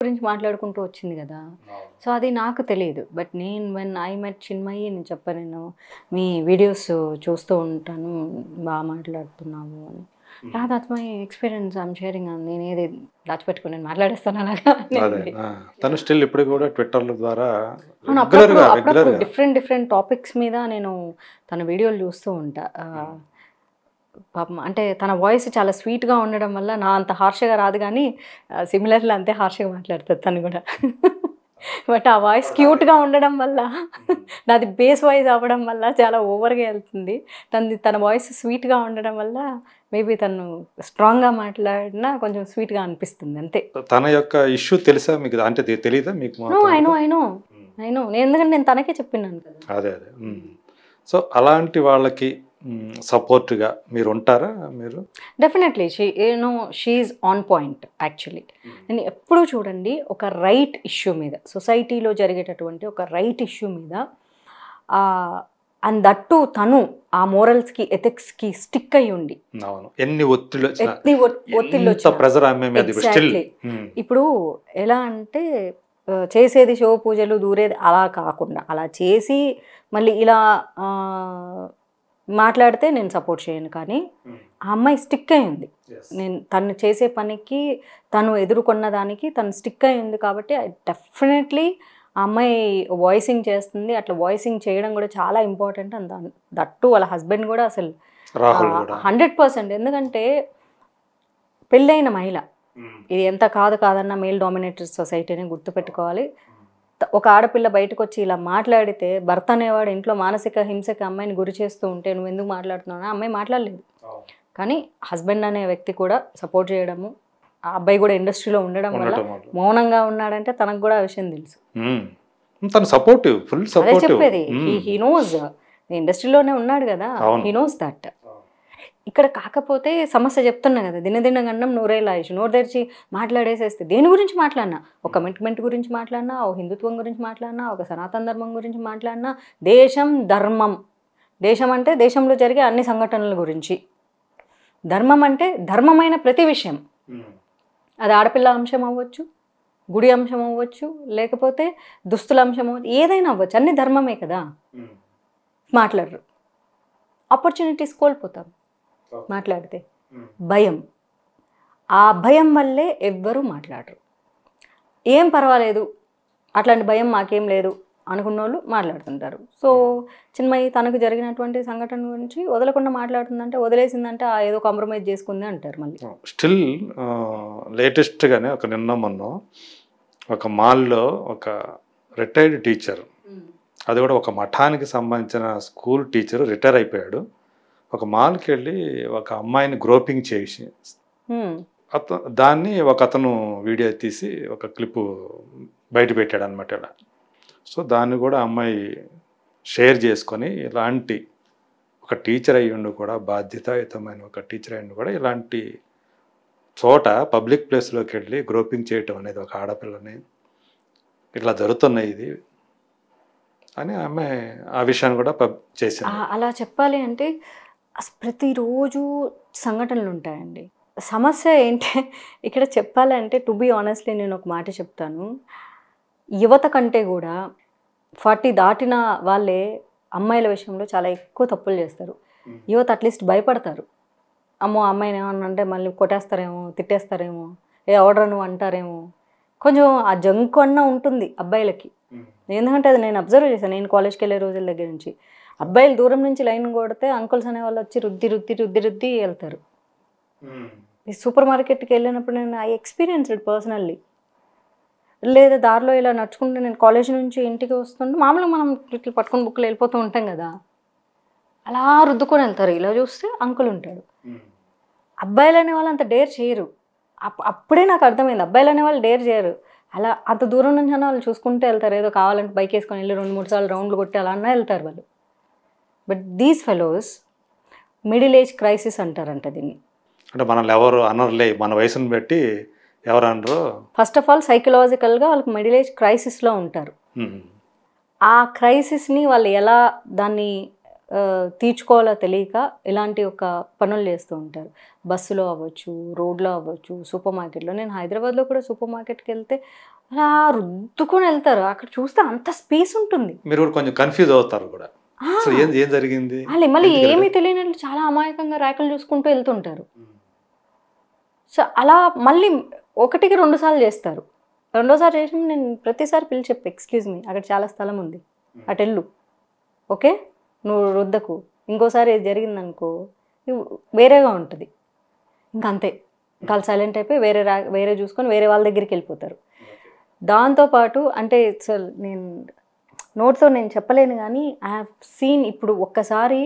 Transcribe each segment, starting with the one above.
గురించి మాట్లాడుకుంటూ వచ్చింది కదా. సో అది నాకు తెలియదు. బట్ నేను వెన్ ఐ మెట్ చిన్మయి నేను చెప్పాను, నేను మీ వీడియోస్ చూస్తూ ఉంటాను, బాగా మాట్లాడుతున్నాము అని. That's my experience I'm sharing. నేనేది దాచిపెట్టుకుని నేను మాట్లాడేస్తాను అలాగా. తను స్టిల్ ఇప్పుడు కూడా ట్విట్టర్ ద్వారా అప్పుడప్పుడు డిఫరెంట్ టాపిక్స్ మీద నేను తన వీడియోలు చూస్తూ ఉంటా. పాపం అంటే తన వాయిస్ చాలా స్వీట్గా ఉండడం వల్ల నా అంత హార్ష్గా రాదు, కానీ సిమిలర్లీ అంతే హార్ష్గా మాట్లాడుతుంది తను కూడా. బట్ ఆ వాయిస్ క్యూట్గా ఉండడం వల్ల, నాది బేస్ వాయిస్ అవ్వడం వల్ల చాలా ఓవర్గా వెళ్తుంది. తన వాయిస్ స్వీట్గా ఉండడం వల్ల మేబీ తను స్ట్రాంగ్గా మాట్లాడినా కొంచెం స్వీట్గా అనిపిస్తుంది అంతే. తన యొక్క ఇష్యూ తెలుసా మీకు? అంటే తెలియదా మీకు? ఐ నో ఎందుకంటే నేను తనకే చెప్పినాను కదా. అదే సో అలాంటి వాళ్ళకి సపోర్ట్గా మీరు ఉంటారా? మీరు definitely she on point. Actually నేను ఎప్పుడూ చూడండి, ఒక రైట్ ఇష్యూ మీద, సొసైటీలో జరిగేటటువంటి ఒక రైట్ ఇష్యూ మీద, అండ్ దట్టు తను ఆ మోరల్స్కి ఎథిక్స్కి స్టిక్ అయ్యి ఉండి, ఎన్ని ఒత్తిళ్ళు ఇప్పుడు ఎలా అంటే చేసేది శివ పూజలు దూరేది అలా కాకుండా, అలా చేసి మళ్ళీ ఇలా మాట్లాడితే నేను సపోర్ట్ చేయను. కానీ ఆ అమ్మాయి స్టిక్ అయ్యింది, నేను తను చేసే పనికి, తను ఎదుర్కొన్న దానికి తను స్టిక్ అయ్యింది. కాబట్టి డెఫినెట్లీ ఆ అమ్మాయి వాయిసింగ్ చేస్తుంది. అట్లా వాయిసింగ్ చేయడం కూడా చాలా ఇంపార్టెంట్. అండ్ దట్టు వాళ్ళ హస్బెండ్ కూడా అసలు 100%. ఎందుకంటే పెళ్ళైన మహిళ, ఇది ఎంత కాదన్న మేల్ డామినేటెడ్ సొసైటీని గుర్తుపెట్టుకోవాలి. ఒక ఆడపిల్ల బయటకు వచ్చి ఇలా మాట్లాడితే, భర్త అనేవాడు ఇంట్లో మానసిక హింసకి అమ్మాయిని గురి చేస్తూ ఉంటే నువ్వు ఎందుకు మాట్లాడుతున్నావు? అమ్మాయి మాట్లాడలేదు, కానీ హస్బెండ్ అనే వ్యక్తి కూడా సపోర్ట్ చేయడము, ఆ అబ్బాయి కూడా ఇండస్ట్రీలో ఉండడం వల్ల మౌనంగా ఉన్నాడంటే తనకు కూడా ఆ విషయం తెలుసు. అదే చెప్పేది, హీ నోస్, ఇండస్ట్రీలోనే ఉన్నాడు కదా, హీ నోస్ దట్. ఇక్కడ కాకపోతే సమస్య చెప్తున్నా కదా, దినదిన గండం నూరేలాయిష్, నోరు తెరిచి మాట్లాడేసేస్తే దేని గురించి మాట్లాడినా, ఒక కమిట్మెంట్ గురించి మాట్లాడినా, ఒక హిందుత్వం గురించి మాట్లాడినా, ఒక సనాతన ధర్మం గురించి మాట్లాడినా, దేశం ధర్మం, దేశం అంటే దేశంలో జరిగే అన్ని సంఘటనల గురించి, ధర్మం అంటే ధర్మమైన ప్రతి విషయం, అది ఆడపిల్ల అంశం అవ్వచ్చు, గుడి అంశం అవ్వచ్చు, లేకపోతే దుస్తుల అంశం అవ్వచ్చు, ఏదైనా అవ్వచ్చు, అన్ని ధర్మమే కదా. మాట్లాడరు, ఆపర్చునిటీస్ కోల్పోతాం మాట్లాడితే. భయం, ఆ భయం వల్లే ఎవ్వరూ మాట్లాడరు. ఏం పర్వాలేదు, అట్లాంటి భయం మాకేం లేదు అనుకున్న వాళ్ళు మాట్లాడుతుంటారు. సో చిన్మయి తనకు జరిగినటువంటి సంఘటన గురించి వదలకుండా మాట్లాడుతుందంటే, వదిలేసిందంటే ఏదో కాంప్రమైజ్ చేసుకుంది అంటారు. మళ్ళీ స్టిల్ లేటెస్ట్గానే ఒక నిన్న మొన్న ఒక మాల్లో ఒక రిటైర్డ్ టీచర్, అది కూడా ఒక మఠానికి సంబంధించిన స్కూల్ టీచర్ రిటైర్ అయిపోయాడు. ఒక మాల్కి వెళ్ళి ఒక అమ్మాయిని గ్రోపింగ్ చేసి దాన్ని ఒక అతను వీడియో తీసి ఒక క్లిప్ బయట పెట్టాడు అనమాట ఇలా. సో దాన్ని కూడా అమ్మాయి షేర్ చేసుకొని, ఇలాంటి ఒక టీచర్ అయ్యిండు కూడా, బాధ్యతాయుతమైన ఒక టీచర్ అయ్యిండు కూడా, ఇలాంటి చోట పబ్లిక్ ప్లేస్లోకి వెళ్ళి గ్రోపింగ్ చేయటం అనేది ఒక ఆడపిల్లని ఇట్లా జరుగుతున్నాయి ఇది అని ఆమె ఆ విషయాన్ని కూడా చేసింది. అలా చెప్పాలి అంటే ప్రతిరోజు సంఘటనలు ఉంటాయండి. సమస్య ఏంటి ఇక్కడ చెప్పాలంటే, టు బీ ఆనెస్ట్లీ నేను ఒక మాట చెప్తాను, యువత కంటే కూడా 40 దాటిన వాళ్ళే అమ్మాయిల విషయంలో చాలా ఎక్కువ తప్పులు చేస్తారు. యువత అట్లీస్ట్ భయపడతారు, అమ్మో అమ్మాయిని ఏమన్నా అంటే మళ్ళీ కొట్టేస్తారేమో, తిట్టేస్తారేమో, ఆర్డర్ నువ్వు అంటారేమో, కొంచెం ఆ జంకు అన్న ఉంటుంది అబ్బాయిలకి. ఎందుకంటే అది నేను అబ్జర్వ్ చేశాను, నేను కాలేజ్కి వెళ్ళే రోజుల దగ్గర నుంచి. అబ్బాయిలు దూరం నుంచి లైన్ కొడితే అంకుల్స్ అనే వాళ్ళు వచ్చి రుద్ది వెళ్తారు. ఈ సూపర్ మార్కెట్కి వెళ్ళినప్పుడు నేను ఐ ఎక్స్పీరియన్స్డ్ పర్సనల్లీ. లేదా దారిలో ఇలా నడుచుకుంటూ నేను కాలేజ్ నుంచి ఇంటికి వస్తుంటే, మామూలుగా మనం ఇట్లా పట్టుకుని బుక్లు వెళ్ళిపోతూ ఉంటాం కదా, అలా రుద్దుకొని వెళ్తారు. ఇలా చూస్తే అంకుల్ ఉంటాడు. అబ్బాయిలు అనే వాళ్ళు అంత డేర్ చేయరు. అప్పుడే నాకు అర్థమైంది, అబ్బాయిలు అనే వాళ్ళు డేర్ చేయరు. అలా అంత దూరం నుంచి అన్న వాళ్ళు చూసుకుంటూ వెళ్తారు, ఏదో కావాలంటే బైక్ వేసుకొని వెళ్ళి 2-3 సార్లు రౌండ్లు కొట్టి అలా అన్నా వెళ్తారు వాళ్ళు. But these fellows middle age crisis అంటారంట దీన్ని. అంటే మనల్ని ఎవరు అనర్లే, మన వయసును బట్టి ఎవరు అనరు. ఫస్ట్ ఆఫ్ ఆల్ సైకలాజికల్గా వాళ్ళకి మిడిల్ ఏజ్ క్రైసిస్లో ఉంటారు. ఆ క్రైసిస్ని వాళ్ళు ఎలా దాన్ని తీర్చుకోవాలో తెలియక ఇలాంటి ఒక పనులు చేస్తూ ఉంటారు. బస్సులో అవ్వచ్చు, రోడ్లో అవ్వచ్చు, సూపర్ మార్కెట్‌లో. నేను హైదరాబాద్‌లో కూడా సూపర్ మార్కెట్‌కి వెళ్తే అలా రుద్దుకొని వెళ్తారు. అక్కడ చూస్తే అంత స్పేస్ ఉంటుంది. మీరు కూడా కొంచెం కన్‌ఫ్యూజ్ అవుతారు కూడా. ఆ! అసలు ఏం జరిగింది? మళ్ళీ ఎందుకు ఏమీ ఇలా? తెలియనట్లు చాలా అమాయకంగా ర్యాకులు చూసుకుంటూ వెళ్తుంటారు. సో, అలా మళ్ళీ ఒకటికి 2 సార్లు చేస్తారు. రెండోసారి చేసినప్పుడు నేను ప్రతిసారి పిలిచి చెప్పా, "ఎక్స్‌క్యూజ్ మీ, అక్కడ చాలా స్థలం ఉంది. అటెళ్ళు. ఓకే? నువ్వు రుద్దకు. ఇంకోసారి ఇది జరిగిందనుకో వేరేగా ఉంటది." ఇంకంతే. ఇంక ఆళ్ళు సైలెంట్ అయిపోయి వేరే చూసుకొని వేరే వాళ్ళ దగ్గరికెళ్ళిపోతారు. దాంతో పాటు అంటే నేను నోట్స్‌తో నేను చెప్పలేను గానీ, ఐ హావ్ సీన్ ఇప్పుడు ఒక్కసారి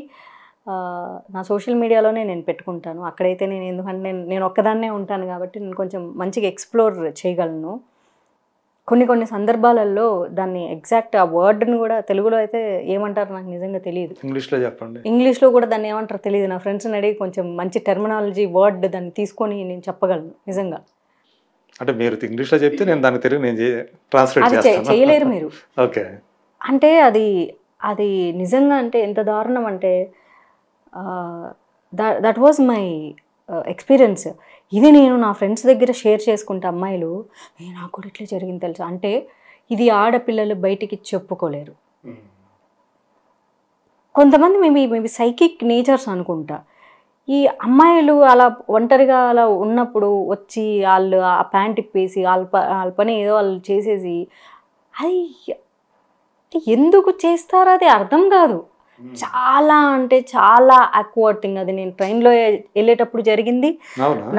నా సోషల్ మీడియాలోనే నేను పెట్టుకుంటాను. అక్కడైతే ఎందుకంటే నేను ఒక్కదాన్నే ఉంటాను కాబట్టి నేను కొంచెం మంచిగా ఎక్స్‌ప్లోర్ చేయగలను. కొన్ని సందర్భాలలో దాన్ని ఎగ్జాక్ట్ ఆ వర్డ్‌ని కూడా తెలుగులో అయితే ఏమంటారో నాకు నిజంగా తెలీదు. ఇంగ్లీష్‌లో చెప్పండి. ఇంగ్లీష్‌లో కూడా దాన్ని ఏమంటారో తెలీదు. నా ఫ్రెండ్స్‌ని అడిగి కొంచెం మంచి టెర్మినాలజీ వర్డ్ దాన్ని తీసుకొని నేను చెప్పగలను నిజంగా. అంటే మీరు ఇంగ్లీష్‌లో చెప్తే నేను దానికి తెలుగు ట్రాన్స్‌లేట్ అది చేస్తాను. చేయలేరు మీరు. ఓకే. అంటే అది నిజంగా అంటే ఎంత దారుణం అంటే దట్ వాజ్ మై ఎక్స్‌పీరియన్స్. ఇది నేను నా ఫ్రెండ్స్ దగ్గర షేర్ చేసుకుంటే అమ్మాయిలు, నాకు కూడా ఇట్లా జరిగింది తెలుసా అంటే, ఇది ఆడపిల్లలు బయటికి చెప్పుకోలేరు. కొంతమంది మేబీ సైకిక్ నేచర్స్ అనుకుంటా. ఈ అమ్మాయిలు అలా ఒంటరిగా అలా ఉన్నప్పుడు వచ్చి ఆళ్ళు ఆ ప్యాంట్ ఇప్పేసి ఆళ్ళ పని ఏదో వాళ్ళు చేసేసి, అది ఎందుకు చేస్తారో అది అర్థం కాదు. చాలా అంటే చాలా ఆక్వర్డ్ థింగ్ అది. నేను ట్రైన్‌లో వెళ్ళేటప్పుడు జరిగింది.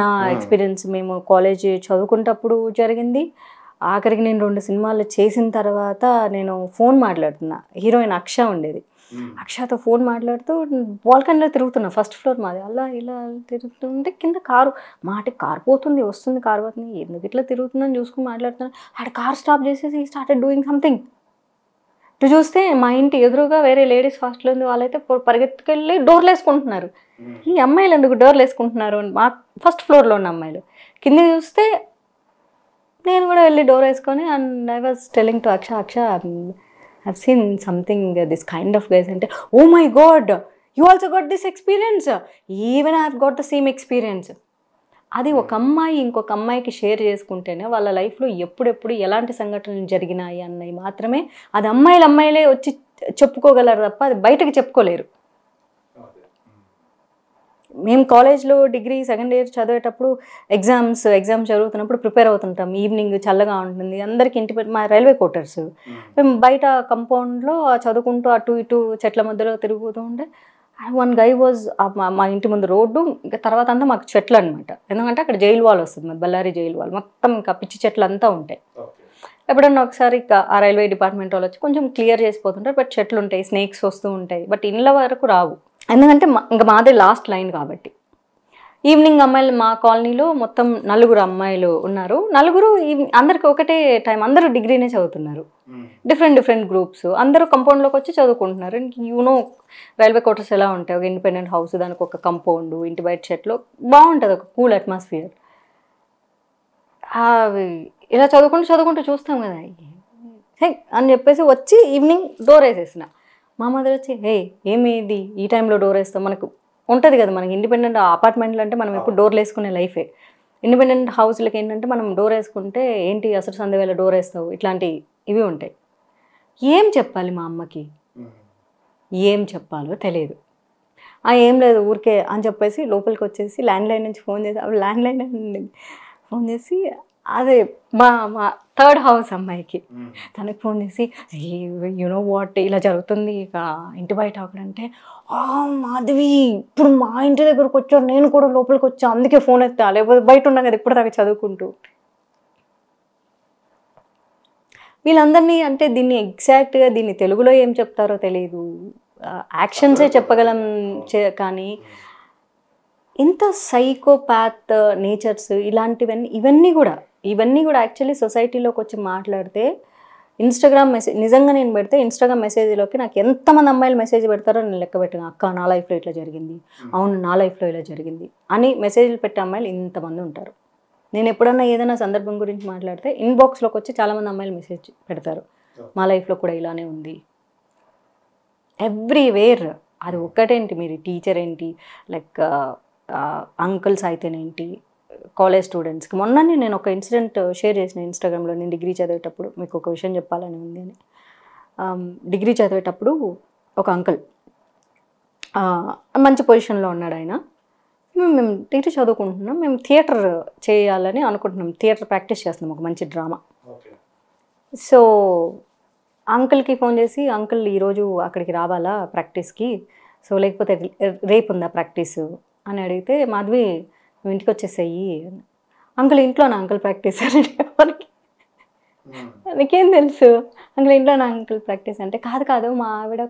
నా ఎక్స్‌పీరియన్స్ మేము కాలేజ్ చదువుకునేటప్పుడు జరిగింది. ఆఖరికి నేను 2 సినిమాలు చేసిన తర్వాత నేను ఫోన్ మాట్లాడుతున్నా. హీరోయిన్ అక్ష ఉండేది. అక్షతో ఫోన్ మాట్లాడుతూ బాల్కనీలో తిరుగుతున్నా. ఫస్ట్ ఫ్లోర్ మాది. అలా ఇలా తిరుగుతుంటే కింద కారు కారు పోతుంది, వస్తుంది, కారు పోతుంది. ఎందుకు ఇట్లా తిరుగుతుందని చూసుకొని మాట్లాడుతున్నా. ఆడ కారు స్టాప్ చేసేసి స్టార్టెడ్ డూయింగ్ సంథింగ్. ఇటు చూస్తే మా ఇంటి ఎదురుగా వేరే లేడీస్ హాస్టల్ ఉంది. వాళ్ళైతే పరిగెత్తుకెళ్ళి డోర్లు వేసుకుంటున్నారు. ఈ అమ్మాయిలు ఎందుకు డోర్లు వేసుకుంటున్నారు? మా ఫస్ట్ ఫ్లోర్లో ఉన్న అమ్మాయిలు. కింద చూస్తే నేను కూడా వెళ్ళి డోర్ వేసుకొని and I was telling to Aksha I've seen something this kind of guys అంటే, oh my god, you also got this experience, even I've got the same experience. అది ఒక అమ్మాయి ఇంకొక అమ్మాయికి షేర్ చేసుకుంటేనే వాళ్ళ లైఫ్లో ఎప్పుడెప్పుడు ఎలాంటి సంఘటనలు జరిగినాయి అన్నవి మాత్రమే అది అమ్మాయిలే వచ్చి చెప్పుకోగలరు తప్ప అది బయటకు చెప్పుకోలేరు. మేము కాలేజ్లో డిగ్రీ సెకండ్ ఇయర్ చదివేటప్పుడు ఎగ్జామ్స్ జరుగుతున్నప్పుడు ప్రిపేర్ అవుతుంటాం. ఈవినింగ్ చల్లగా ఉంటుంది. అందరికి మా రైల్వే క్వార్టర్స్. మేము బయట కంపౌండ్లో చదువుకుంటూ అటు ఇటు చెట్ల మధ్యలో తిరుగుతూ ఉంటే వన్ గై వాజ్ మా ఇంటి ముందు రోడ్డు, ఇంకా తర్వాత అంతా మాకు చెట్లు అనమాట. ఎందుకంటే అక్కడ జైలు వాల్ వస్తుంది, బళ్ళారి జైలు వాల్ మొత్తం ఇంకా పిచ్చి చెట్లు అంతా ఉంటాయి. ఎప్పుడన్నా ఒకసారి ఆ రైల్వే డిపార్ట్మెంట్ వాళ్ళు వచ్చి కొంచెం క్లియర్ చేసిపోతుంటారు. బట్ చెట్లు ఉంటాయి, స్నేక్స్ వస్తూ ఉంటాయి, బట్ ఇండ్ల వరకు రావు. ఎందుకంటే ఇంకా మాదే లాస్ట్ లైన్ కాబట్టి. ఈవినింగ్ అమ్మాయిలు మా కాలనీలో మొత్తం 4 అమ్మాయిలు ఉన్నారు. అందరికి ఒకటే టైం, అందరూ డిగ్రీనే చదువుతున్నారు. డిఫరెంట్ గ్రూప్స్ అందరూ కంపౌండ్లోకి వచ్చి చదువుకుంటున్నారు. యూనో రైల్వే క్వార్టర్స్ ఎలా ఉంటాయి, ఒక ఇండిపెండెంట్ హౌస్, దానికి ఒక కంపౌండ్, ఇంటి బయట చెట్లు, బాగుంటుంది, ఒక కూల్ అట్మాస్ఫియర్. ఇలా చదువుకుంటూ చూస్తాం కదా, హే అని చెప్పేసి వచ్చి ఈవినింగ్ డోర్ వేసేసిన. మా మదర్ వచ్చి, హే ఏమి ఇది ఈ టైంలో డోర్ వేస్తాం, మనకు ఉంటుంది కదా, మనకి ఇండిపెండెంట్ అపార్ట్మెంట్లు అంటే మనం ఎప్పుడు డోర్లు వేసుకునే లైఫే. ఇండిపెండెంట్ హౌస్లకి ఏంటంటే మనం డోర్ వేసుకుంటే ఏంటి అసలు సందేవేళ డోర్ వేస్తావు, ఇట్లాంటి ఇవి ఉంటాయి. ఏం చెప్పాలి మా అమ్మకి, ఏం చెప్పాలో తెలియదు. ఏం లేదు ఊరికే అని చెప్పేసి లోపలికి వచ్చేసి ల్యాండ్లైన్ నుంచి ఫోన్ చేసి, ల్యాండ్లైన్ ఫోన్ చేసి అదే మా థర్డ్ హౌస్ అమ్మాయికి తనకి ఫోన్ చేసి, యూనో వాట్ ఇలా జరుగుతుంది ఇక ఇంటి బయట అక్కడంటే, మాధవి ఇప్పుడు మా ఇంటి దగ్గరకు వచ్చారు, నేను కూడా లోపలికి వచ్చా, అందుకే ఫోన్ ఎత్తా, లేకపోతే బయట ఉన్నా కదా ఇప్పటిదాకా చదువుకుంటూ. వీళ్ళందరినీ అంటే దీన్ని ఎగ్జాక్ట్గా దీన్ని తెలుగులో ఏం చెప్తారో తెలియదు, యాక్షన్సే చెప్పగలం కానీ ఇంత సైకోపాత్ నేచర్స్ ఇవన్నీ కూడా యాక్చువల్లీ సొసైటీలోకి వచ్చి మాట్లాడితే ఇన్స్టాగ్రామ్ మెసేజ్ నిజంగా నేను పెడితే ఇన్స్టాగ్రామ్ మెసేజ్లోకి నాకు ఎంతమంది అమ్మాయిలు మెసేజ్ పెడతారో నేను లెక్క పెట్టాను. అక్క నా లైఫ్లో ఇట్లా జరిగింది, అవును నా లైఫ్లో ఇలా జరిగింది అని మెసేజ్లు పెట్టే అమ్మాయిలు ఇంతమంది ఉంటారు. నేను ఎప్పుడన్నా ఏదైనా సందర్భం గురించి మాట్లాడితే ఇన్బాక్స్లోకి వచ్చి చాలామంది అమ్మాయిలు మెసేజ్ పెడతారు, మా లైఫ్లో కూడా ఇలానే ఉంది. ఎవ్రీవేర్ అది ఒక్కటేంటి, మీరు టీచర్ ఏంటి, లైక్ అంకుల్స్ అయితేనేంటి, కాలేజ్ స్టూడెంట్స్కి. మొన్ననే నేను ఒక ఇన్సిడెంట్ షేర్ చేసిన ఇన్స్టాగ్రామ్లో. నేను డిగ్రీ చదివేటప్పుడు, మీకు ఒక విషయం చెప్పాలని ఉంది అని. డిగ్రీ చదివేటప్పుడు ఒక అంకుల్ మంచి పొజిషన్లో ఉన్నాడు ఆయన. మేము డిగ్రీ చదువుకుంటున్నాం, మేము థియేటర్ చేయాలని అనుకుంటున్నాం, థియేటర్ ప్రాక్టీస్ చేస్తున్నాం, ఒక మంచి డ్రామా. సో అంకుల్కి ఫోన్ చేసి, అంకుల్ ఈరోజు అక్కడికి రావాలా ప్రాక్టీస్కి, సో లేకపోతే రేపు ఉందా ప్రాక్టీసు అని అడిగితే, మాధవి నువ్వు ఇంటికి వచ్చేసేయి. అంకుల్ ఇంట్లోనా అంకుల్ ప్రాక్టీస్ అని మనకి నీకేం తెలుసు, అంకుల్ ఇంట్లోనా అంకుల్ ప్రాక్టీస్ అంటే, కాదు మా ఆవిడ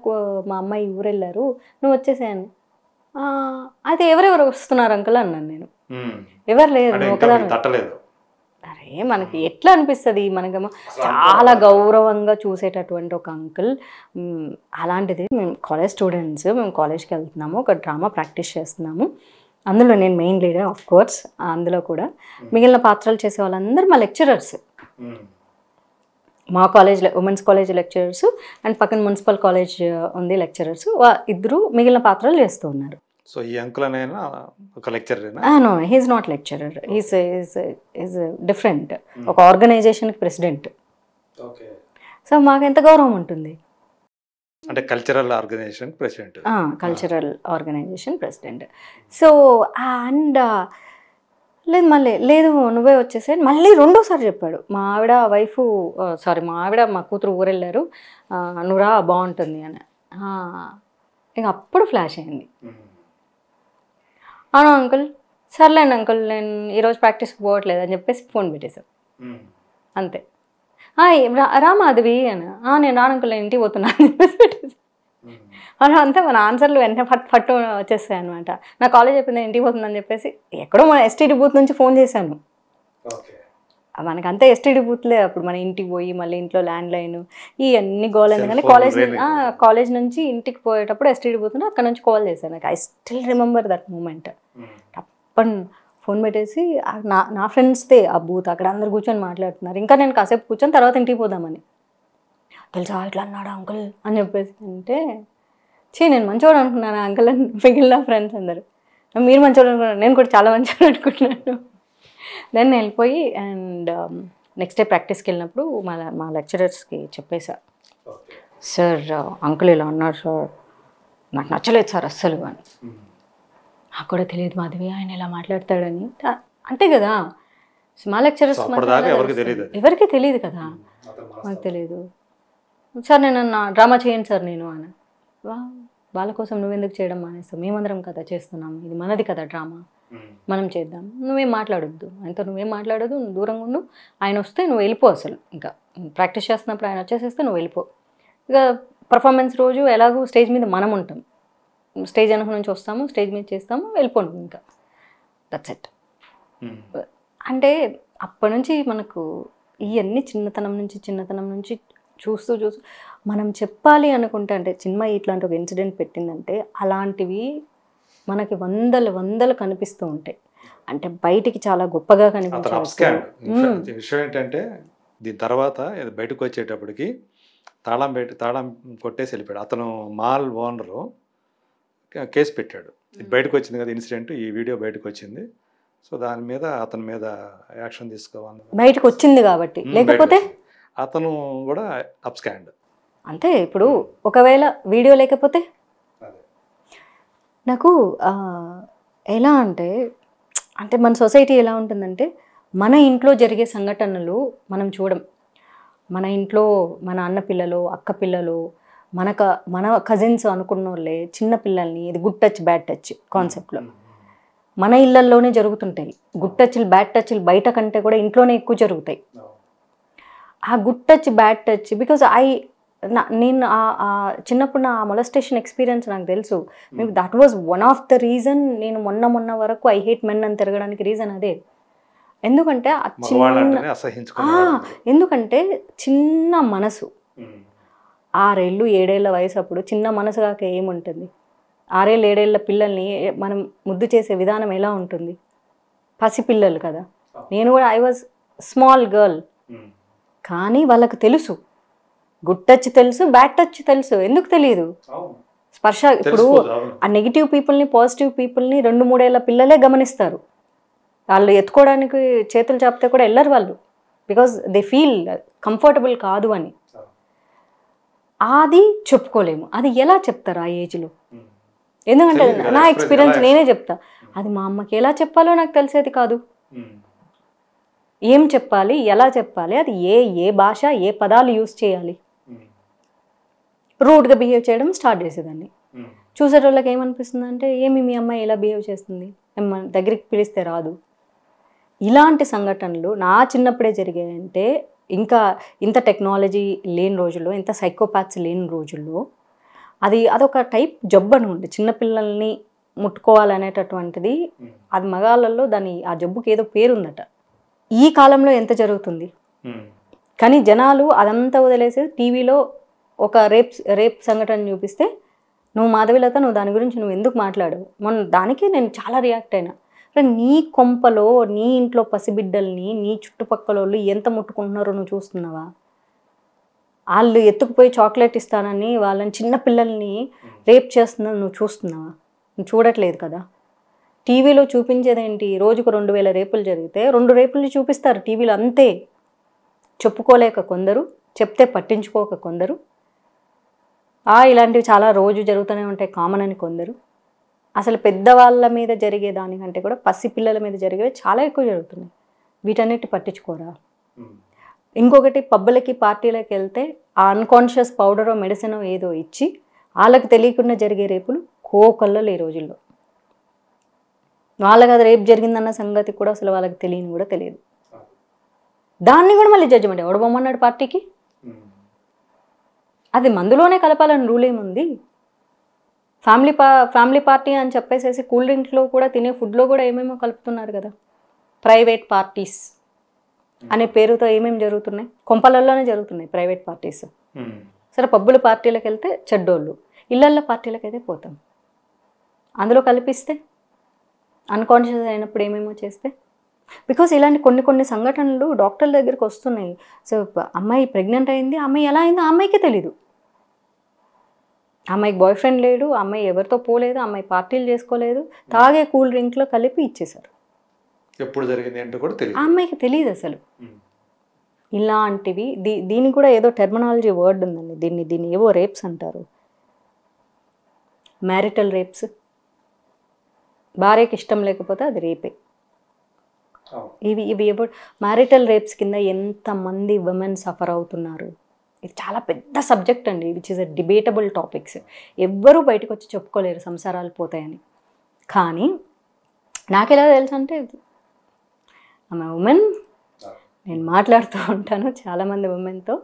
మా అమ్మాయి ఊరు వెళ్ళారు, నువ్వు వచ్చేసాను. అయితే ఎవరెవరు వస్తున్నారు అంకుల్ అన్నాను నేను. ఎవరు లేదు, నువ్వు ఒకదాని. అరే మనకి ఎట్లా అనిపిస్తుంది, మనకేమో చాలా గౌరవంగా చూసేటటువంటి ఒక అంకుల్. అలాంటిది మేము కాలేజ్ స్టూడెంట్స్, మేము కాలేజ్కి వెళ్తున్నాము, ఒక డ్రామా ప్రాక్టీస్ చేస్తున్నాము, అందులో నేను మెయిన్ లీడర్ ఆఫ్ కోర్స్. అందులో కూడా మిగిలిన పాత్రలు చేసే వాళ్ళందరూ మా లెక్చరర్స్, మా college women's college lecturers and పక్కన మున్సిపల్ కాలేజ్ ఉంది లెక్చరర్స్, ఇద్దరు మిగిలిన పాత్రలు చేస్తూ ఉన్నారు. సో ఈ అంకుల్ అనేనా ఒక lecturer? No, he's not lecturer, is different, ఒక ఆర్గనైజేషన్కి ప్రెసిడెంట్. సో మాకు ఎంత గౌరవం ఉంటుంది అంటే cultural organisation president. Cultural organisation president. So and లేదు, మళ్ళీ లేదు నువ్వే వచ్చేసే మళ్ళీ రెండోసారి చెప్పాడు. మా ఆవిడ వైఫ్ మా ఆవిడ మా కూతురు ఊరెళ్ళారు, నువ్వు రా బాగుంటుంది అని. ఇక అప్పుడు ఫ్లాష్ అయింది. అవునా అంకుల్, సర్లేండి అంకుల్ నేను ఈరోజు ప్రాక్టీస్కి పోవట్లేదు అని చెప్పేసి ఫోన్ పెట్టేశాను అంతే. రా మాధవి అని, నేను రాను అంకుల్ నేను ఇంటికి పోతున్నా అని చెప్పేసి పెట్టేసి. అలా అంతే, మన ఆన్సర్లు వెంటనే ఫట్టు వచ్చేస్తాయి అనమాట. నా కాలేజ్ చెప్పింది ఇంటికి పోతుందని చెప్పేసి ఎక్కడో మన ఎస్టీడీ బూత్ నుంచి ఫోన్ చేశాను. మనకి అంతే ఎస్టీడీ బూత్లే అప్పుడు, మన ఇంటికి పోయి మళ్ళీ ఇంట్లో ల్యాండ్ లైన్ ఇవన్నీ గోల్ అయింది. కానీ కాలేజ్ నుంచి ఇంటికి పోయేటప్పుడు ఎస్టీడీ బూత్ అక్కడ నుంచి కాల్ చేశాను. నాకు I still remember that moment. తప్పని ఫోన్ పెట్టేసి నా ఫ్రెండ్స్దే ఆ బూత్, అక్కడ అందరు కూర్చొని మాట్లాడుతున్నారు. ఇంకా నేను కాసేపు కూర్చొని తర్వాత ఇంటికి పోదామని, తెలుసా ఇట్లా అన్నాడు అంకుల్ అని చెప్పేసి అంటే, నేను మంచివాడు అనుకున్నాను అంకుల్ అని మిగిలిన ఫ్రెండ్స్ అందరు, మీరు మంచివాడు అనుకున్నాను, నేను కూడా చాలా మంచివాడు అనుకుంటున్నాను. దెన్ వెళ్ళిపోయి అండ్ నెక్స్ట్ డే ప్రాక్టీస్కి వెళ్ళినప్పుడు మా లెక్చరర్స్కి చెప్పేశా, సార్ అంకుల్ ఇలా అన్నారు సార్, నాకు నచ్చలేదు సార్ అస్సలు అని. నాకు కూడా తెలియదు మాధవి ఆయన ఇలా మాట్లాడతాడని. అంతే కదా, మా లెక్చరర్స్ ఎవరికి తెలియదు కదా, మాకు తెలియదు. సార్ నేను డ్రామా చేయండి సార్ నేను అని. వాళ్ళ కోసం నువ్వెందుకు చేయడం మానేస్తావు, మేమందరం కదా చేస్తున్నాము, ఇది మనది కదా డ్రామా, మనం చేద్దాం, నువ్వేం మాట్లాడొద్దు ఆయనతో, నువ్వేం మాట్లాడొద్దు, నువ్వు దూరంగా ఉండు, ఆయన వస్తే నువ్వు వెళ్ళిపో, అసలు ఇంకా ప్రాక్టీస్ చేస్తున్నప్పుడు ఆయన వచ్చేసేస్తే నువ్వు వెళ్ళిపో. ఇక పర్ఫార్మెన్స్ రోజు ఎలాగో స్టేజ్ మీద మనం ఉంటాం, స్టేజ్ వెనక నుంచి వస్తాము, స్టేజ్ మీద చేస్తాము, వెళ్ళిపోండి, ఇంకా దట్స్ ఇట్. అంటే అప్పటి నుంచి మనకు ఇవన్నీ చిన్నతనం నుంచి చూస్తూ మనం చెప్పాలి అనుకుంటే, అంటే చిన్మయి ఇట్లాంటి ఒక ఇన్సిడెంట్ పెట్టిందంటే అలాంటివి మనకి వందలు కనిపిస్తూ ఉంటాయి. అంటే బయటికి చాలా గొప్పగా కనిపించాలి. విషయం ఏంటంటే దీని తర్వాత బయటకు వచ్చేటప్పటికి తాళం కొట్టేసి వెళ్ళిపోయాడు. అతను మాల్ ఓనరు కేసు పెట్టాడు. బయటకు వచ్చింది కదా ఇన్సిడెంట్, ఈ వీడియో బయటకు వచ్చింది. సో దాని మీద అతని మీద యాక్షన్ తీసుకోవాలి, బయటకు వచ్చింది కాబట్టి. లేకపోతే అతను కూడా అప్స్కాండ్ అంతే. ఇప్పుడు ఒకవేళ వీడియో లేకపోతే నాకు ఎలా అంటే మన సొసైటీ ఎలా ఉంటుందంటే, మన ఇంట్లో జరిగే సంఘటనలు మనం చూడం. మన ఇంట్లో మన అన్న పిల్లలు, అక్క పిల్లలు, మన కజిన్స్ అనుకున్న వాళ్ళే చిన్న పిల్లల్ని, ఇది గుడ్ టచ్ బ్యాడ్ టచ్ కాన్సెప్ట్లో మన ఇళ్ళల్లోనే జరుగుతుంటాయి. గుడ్ టచ్లు బ్యాడ్ టచ్లు బయట కంటే కూడా ఇంట్లోనే ఎక్కువ జరుగుతాయి. ఆ good touch bad touch because నేను చిన్నప్పుడు నా మొలస్టేషన్ ఎక్స్పీరియన్స్ నాకు తెలుసు. Maybe that was one of the reason నేను మొన్న వరకు ఐ హేట్ మెన్ అని తిరగడానికి రీజన్ అదే. ఎందుకంటే చిన్న మనసు, 6 ఏళ్ళు 7 ఏళ్ళ వయసు అప్పుడు చిన్న మనసు కాక ఏముంటుంది. 6 ఏళ్ళు 7 ఏళ్ళ పిల్లల్ని మనం ముద్దు చేసే విధానం ఎలా ఉంటుంది, పసిపిల్లలు కదా. నేను కూడా ఐ వాజ్ స్మాల్ గర్ల్, కానీ వాళ్ళకు తెలుసు గుడ్ టచ్ తెలుసు, బ్యాడ్ టచ్ తెలుసు. ఎందుకు తెలియదు? స్పర్శ ఇప్పుడు ఆ నెగిటివ్ పీపుల్ని పాజిటివ్ పీపుల్ని 2-3 ఏళ్ళ పిల్లలే గమనిస్తారు. వాళ్ళు ఎత్తుకోవడానికి చేతులు చాపితే కూడా వెళ్ళరు వాళ్ళు, బికాజ్ దే ఫీల్ కంఫర్టబుల్ కాదు అని. అది చెప్పుకోలేము. అది ఎలా చెప్తారు ఆ ఏజ్లో? ఎందుకంటే నా ఎక్స్పీరియన్స్ నేనే చెప్తా, అది మా అమ్మకి ఎలా చెప్పాలో నాకు తెలిసేది కాదు. ఏం చెప్పాలి, ఎలా చెప్పాలి, అది ఏ భాష, ఏ పదాలు యూజ్ చేయాలి, రూడ్గా బిహేవ్ చేయడం స్టార్ట్ చేసేదాన్ని. చూసేటోళ్ళకి ఏమనిపిస్తుంది అంటే, ఏమి మీ అమ్మాయి ఎలా బిహేవ్ చేస్తుంది, దగ్గరికి పిలిస్తే రాదు. ఇలాంటి సంఘటనలు నా చిన్నప్పుడే జరిగాయంటే, ఇంకా ఇంత టెక్నాలజీ లేని రోజుల్లో, ఇంత సైకోపాత్స్ లేని రోజుల్లో అదొక టైప్ జబ్బు అనుకోండి. చిన్నపిల్లల్ని ముట్టుకోవాలనేటటువంటిది అది మగాళ్ళల్లో ఆ జబ్బుకి ఏదో పేరుందట. ఈ కాలంలో ఎంత జరుగుతుంది కానీ జనాలు అదంతా వదిలేసి టీవీలో ఒక రేప్ సంఘటన చూపిస్తే, నువ్వు మాధవిలత, నువ్వు దాని గురించి నువ్వు ఎందుకు మాట్లాడవు? దానికి నేను చాలా రియాక్ట్ అయినా. నీ కొంపలో నీ ఇంట్లో పసిబిడ్డల్ని నీ చుట్టుపక్కల వాళ్ళు ఎంత ముట్టుకుంటున్నారో నువ్వు చూస్తున్నావా? వాళ్ళు ఎత్తుకుపోయి చాక్లెట్ ఇస్తానని వాళ్ళని చిన్న పిల్లల్ని రేప్ చేస్తున్నా నువ్వు చూస్తున్నావా? నువ్వు చూడట్లేదు కదా. టీవీలో చూపించేదేంటి, రోజుకు 2000 రేపులు జరిగితే 2 రేపులు చూపిస్తారు టీవీలో, అంతే. చెప్పుకోలేక కొందరు, చెప్తే పట్టించుకోక కొందరు, ఇలాంటివి చాలా రోజు జరుగుతూనే ఉంటాయి కామన్ అని కొందరు. అసలు పెద్దవాళ్ళ మీద జరిగే దానికంటే కూడా పసిపిల్లల మీద జరిగేవి చాలా ఎక్కువ జరుగుతున్నాయి. వీటన్నిటి పట్టించుకోరా? ఇంకొకటి, పబ్బులకి పార్టీలకు వెళ్తే ఆ అన్కాన్షియస్ పౌడరో మెడిసినో ఏదో ఇచ్చి వాళ్ళకి తెలియకుండా జరిగే రేపులు కోకొల్లలు ఈ రోజుల్లో. వాళ్ళకి అది రేపు జరిగిందన్న సంగతి కూడా అసలు వాళ్ళకి కూడా తెలియదు. దాన్ని కూడా మళ్ళీ జడ్జిమెంట్, ఎవడు బొమ్మన్నాడు పార్టీకి? అది మందులోనే కలపాలని రూల్ ఏముంది? ఫ్యామిలీ పార్టీ అని చెప్పేసేసి కూల్ డ్రింక్లో కూడా, తినే ఫుడ్లో కూడా ఏమేమో కలుపుతున్నారు కదా. ప్రైవేట్ పార్టీస్ అనే పేరుతో ఏమేమి జరుగుతున్నాయి, కొంపలల్లోనే జరుగుతున్నాయి ప్రైవేట్ పార్టీస్. సరే, పబ్బుల పార్టీలకు వెళ్తే చెడ్డోళ్ళు, ఇళ్ళల్లో పార్టీలకు అయితే పోతాం. అందులో కలిపిస్తే, అన్కాన్షియస్ అయినప్పుడు ఏమేమో చేస్తే, బికాస్ ఇలాంటి కొన్ని సంఘటనలు డాక్టర్ల దగ్గరికి వస్తున్నాయి. సో అమ్మాయి ప్రెగ్నెంట్ అయింది, అమ్మాయి ఎలా అయిందో ఆ అమ్మాయికే తెలీదు. అమ్మాయికి బాయ్ ఫ్రెండ్ లేడు, అమ్మాయి ఎవరితో పోలేదు, అమ్మాయి పార్టీలు చేసుకోలేదు, తాగే కూల్ డ్రింక్లో కలిపి ఇచ్చేశారు. ఎప్పుడు జరిగింది అంటే కూడా తెలియదు, ఆ అమ్మాయికి తెలియదు అసలు. ఇలాంటివి దీనికి కూడా ఏదో టెర్మినాలజీ వర్డ్ ఉందండి, దీన్ని ఏవో రేప్స్ అంటారు. మ్యారిటల్ రేప్స్, భార్యకి ఇష్టం లేకపోతే అది రేపే. ఇవి ఎవరు మ్యారిటల్ రేప్స్ కింద ఎంతమంది విమెన్ సఫర్ అవుతున్నారు. ఇది చాలా పెద్ద సబ్జెక్ట్ అండి, which is a debatable topics. ఎవ్వరూ బయటకు వచ్చి చెప్పుకోలేరు సంసారాలు పోతాయని. కానీ నాకు ఎలా తెలుసు అంటే, ఆమె ఉమెన్, నేను మాట్లాడుతూ ఉంటాను చాలామంది ఉమెన్తో,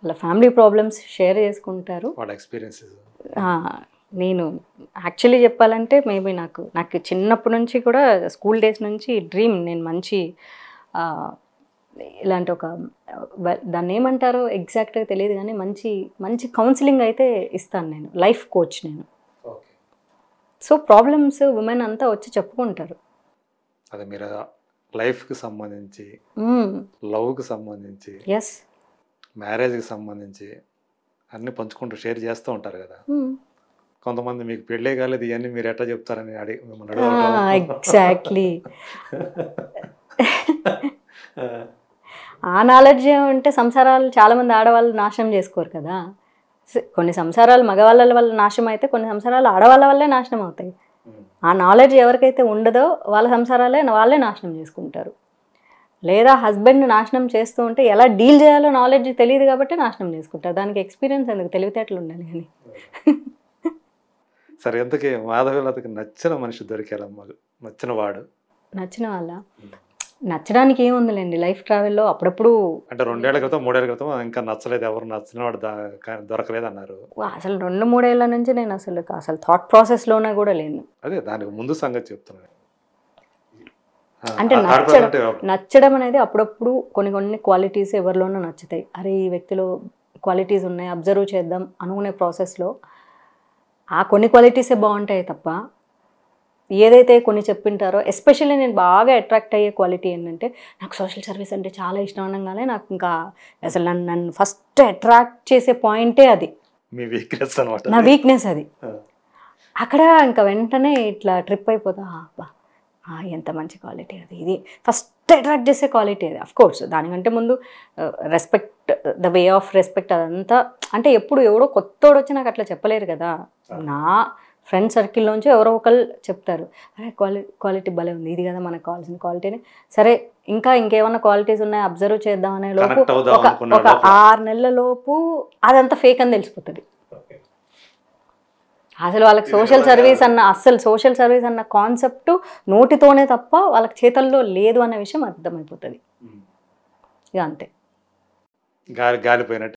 వాళ్ళ ఫ్యామిలీ ప్రాబ్లమ్స్ షేర్ చేసుకుంటారు. వాళ్ళ ఎక్స్పీరియన్సెస్ నేను యాక్చువల్లీ చెప్పాలంటే మేబీ నాకు చిన్నప్పటి నుంచి కూడా, స్కూల్ డేస్ నుంచి డ్రీమ్, నేను మంచి ఇలాంటి ఒక, దాన్ని ఏమంటారో ఎగ్జాక్ట్గా తెలియదు కానీ, మంచి కౌన్సిలింగ్ అయితే ఇస్తాను నేను, లైఫ్ కోచ్ నేను. సో ప్రాబ్లమ్స్ ఉమెన్ అంతా వచ్చి చెప్పుకుంటారు. అదే మీరు లైఫ్కి సంబంధించి, లవ్కి సంబంధించి, ఎస్, మ్యారేజ్కి సంబంధించి అన్నీ పంచుకుంటూ షేర్ చేస్తూ ఉంటారు కదా. కొంతమంది మీకు పెళ్ళే కాలేదు, ఇవన్నీ మీరు ఎట్లా చెప్తారని ఎగ్జాక్ట్లీ. ఆ నాలెడ్జ్ ఏమంటే, సంసారాలు చాలామంది ఆడవాళ్ళు నాశనం చేసుకోరు కదా. కొన్ని సంసారాలు మగవాళ్ళ వల్ల నాశనం అయితే, కొన్ని సంసారాలు ఆడవాళ్ళ వల్లే నాశనం అవుతాయి. ఆ నాలెడ్జ్ ఎవరికైతే ఉండదో వాళ్ళ సంసారాలే వాళ్ళే నాశనం చేసుకుంటారు. లేదా హస్బెండ్ నాశనం చేస్తూ ఉంటే ఎలా డీల్ చేయాలో నాలెడ్జ్ తెలియదు కాబట్టి నాశనం చేసుకుంటారు. దానికి ఎక్స్పీరియన్స్ ఎందుకు, తెలివితేటలు ఉండాలి కానీ. సరే, ఎంతకీ మాధవిలతకి నచ్చిన మనిషి దొరికారమ్మ, నచ్చిన వాడు? నచ్చిన వాళ్ళ నచ్చడానికి ఏముందిలేండి, లైఫ్ ట్రావెల్లో అప్పుడప్పుడు, అంటే 2 ఏళ్ల క్రితం 3 ఏళ్ల క్రితం ఇంకా నచ్చలేదు, ఎవరు నచ్చిన వాడు దొరకలేదు అన్నారు. అసలు 2-3 ఏళ్ళ నుంచి నేను అసలు థాట్ ప్రాసెస్లోనే కూడా లేను. అదే దానికి ముందు సంగతి చెప్తున్నాను. అంటే నచ్చడం అనేది అప్పుడప్పుడు కొన్ని క్వాలిటీస్ ఎవరిలోనూ నచ్చుతాయి. అరే, ఈ వ్యక్తిలో క్వాలిటీస్ ఉన్నాయి, అబ్జర్వ్ చేద్దాం అనుకునే ప్రాసెస్లో ఆ కొన్ని క్వాలిటీసే బాగుంటాయి తప్ప, ఏదైతే కొన్ని చెప్పింటారో, ఎస్పెషల్లీ నేను బాగా అట్రాక్ట్ అయ్యే క్వాలిటీ ఏంటంటే, నాకు సోషల్ సర్వీస్ అంటే చాలా ఇష్టం అనగానే నాకు ఇంకా అసలు నన్ను ఫస్ట్ అట్రాక్ట్ చేసే పాయింటే అది. మీ వీక్నెస్ అనమాట. నా వీక్నెస్ అది. అక్కడ ఇంకా వెంటనే ఇట్లా ట్రిప్ అయిపోతా, అబ్బా ఎంత మంచి క్వాలిటీ అది, ఇది ఫస్ట్ అట్రాక్ట్ చేసే క్వాలిటీ అది. అఫ్కోర్స్ దానికంటే ముందు respect, the way of respect అదంతా, అంటే ఎప్పుడు ఎవడో కొత్తోడు వచ్చి నాకు అట్లా చెప్పలేరు కదా. నా ఫ్రెండ్ సర్కిల్లోంచి ఎవరో ఒకళ్ళు చెప్తారు, అరే క్వాలిటీ భలే ఉంది, ఇది కదా మనకు కావాల్సిన క్వాలిటీని. సరే ఇంకేమన్నా క్వాలిటీస్ ఉన్నాయి అబ్జర్వ్ చేద్దాం అనే లోపు ఒక 6 నెలల లోపు అదంతా ఫేక్ అని తెలిసిపోతుంది. అసలు వాళ్ళకి సోషల్ సర్వీస్ అన్న కాన్సెప్ట్ నోటితోనే తప్ప వాళ్ళకి చేతల్లో లేదు అన్న విషయం అర్థమైపోతుంది. ఇక అంతే, గాలిపోయినట్టు.